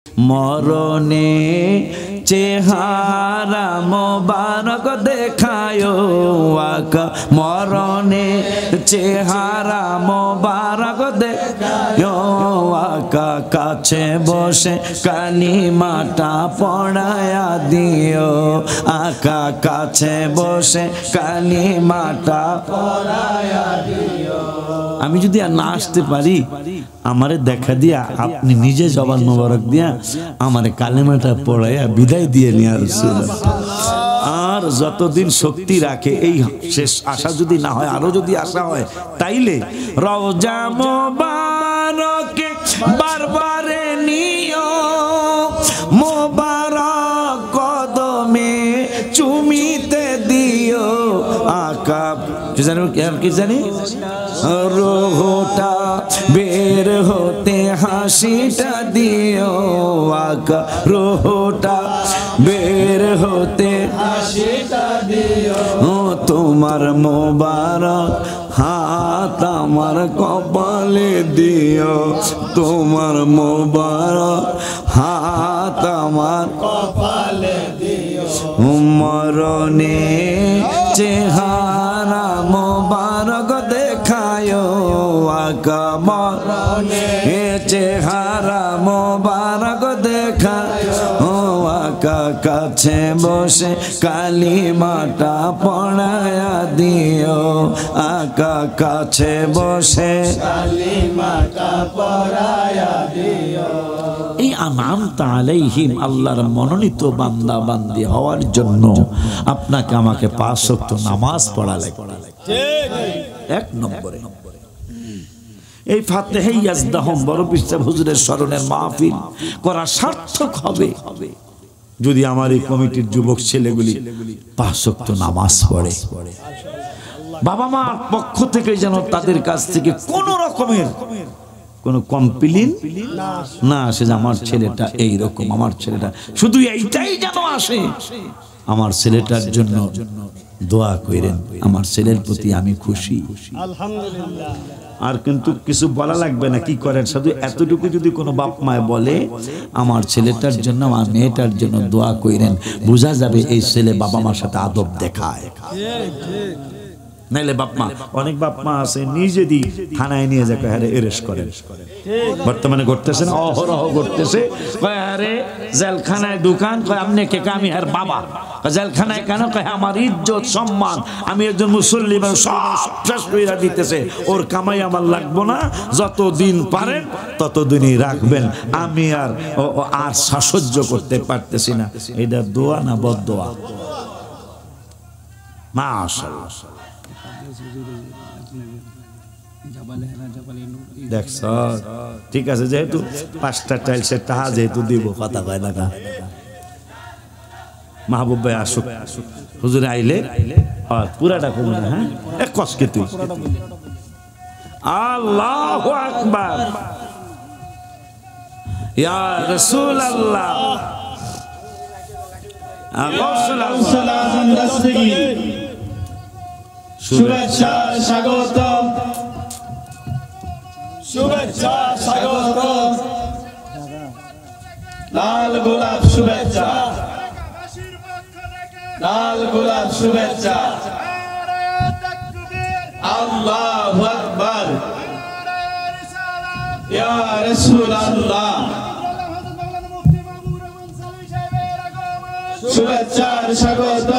মরণে চেহারা মোবারক দেখায়ো আকা, মরণে চেহারা মোবারক দেখায়ো আকা, কাছে বসে কালিমাটা পড়ায়া দিও আকা, কাছে বসে কালিমাটা পড়ায়া দিও। আমি যদি আর না আসতে পারি আমারে দেখা দিয়া আপনি নিজে জবান মোবারক দিয়া আমারে কালেমাটা পড়াইয়া বিদায় দিয়ে নিয়া রাসূলুল্লাহ। আর যতদিন শক্তি রাখে এই শেষ আশা যদি না হয়, আরো যদি আশা হয়, তাইলে রওজা মোবারকে বারবারে নিও, মোবারক কদমে চুমিতে দিও আকা। কি জানি রোহটা বের হতে হাসিটা দিও আকা, রোহটা বের হতে হাসিটা দিও। তোমার মোবারক হাত আমার কপালে দিও, তোমার মোবারক হাত আমার কপালে দিও। মরণে চেহারা মোবারক দেখায়ো আকা, মরণে চেহারা মোবারক দেখায়ো আকা, কাছে বসে কালিমাটা পড়ায়া দিও আকা, কাছে বসে কালিমাটা পড়ায়া দিও। এই আনআমতা আলাইহিম আল্লাহর মনোনীত বান্দা বান্দি হওয়ার জন্য আপনাকে আমাকে 5 ওয়াক্ত নামাজ পড়া লাগবে। এক নম্বরে এই ফাতিহা ইয়াজদাহুম বড় পীর হুজুরের স্মরণের মাহফিল করা সার্থক হবে যদি আমার এই কমিটির যুবক ছেলেগুলি 5 ওয়াক্ত নামাজ পড়ে। বাবা মার পক্ষ থেকে যেন তাদের কাছ থেকে কোন রকমের কোন কমপ্লেইন না আসে যে আমার ছেলেটা এইরকম, আমার ছেলেটা শুধু এইটাই যেন আসে। আমার ছেলেটার জন্য দোয়া করেন, আমার ছেলের প্রতি আমি খুশি আলহামদুলিল্লাহ। আর কিন্তু কিছু বলা লাগবে না, কি করেন শুধু এতটুকু যদি কোনো বাপ মায় বলে আমার ছেলেটার জন্য আমার মেয়েটার জন্য দোয়া করেন, বোঝা যাবে এই ছেলে বাবা মার সাথে আদব দেখায়। নাইলে বাপ মা, অনেক বাপ মা আছে নিজেই থানায় নিয়ে যায় হ্যাঁ এরেস্ট করেন, বর্তমানে ঘটতেছে না, অহরহ ঘটতেছে। কয় আরে জেলখানায় দোকান, কয় আপনি কে? আমি আর বাবা। জেলখানায় কেন? কয় আমার ইজ্জত সম্মান, আমি একজন মুসল্লি সব শেষ করে দিতেছে, ওর কামাই আমার লাগবো না, যতদিন পারেন ততদিনই রাখবেন, আমি আর সহ্য করতে পারতেছি না। এটা দোয়া না বদদোয়া? মাশাআল্লাহ। দেখছ ঠিক আছে, যেহেতু 5টা টাইলসের টাকা যেহেতু দিব, কথা কয় না। মাহবুব ভাই আসুক, হুজুরে আইলে পুরাটা করবো না। হ্যাঁ এক কষ্টে তুই আল্লাহু আকবার ইয়া রাসূলুল্লাহ। শুভেচ্ছা স্বাগতম, শুভেচ্ছা স্বাগতম, লাল গোলাপ শুভেচ্ছা, লাল গোলাপ শুভেচ্ছা। আল্লাহু আকবার ইয়া রাসূলুল্লাহ। শুভেচ্ছা স্বাগতম।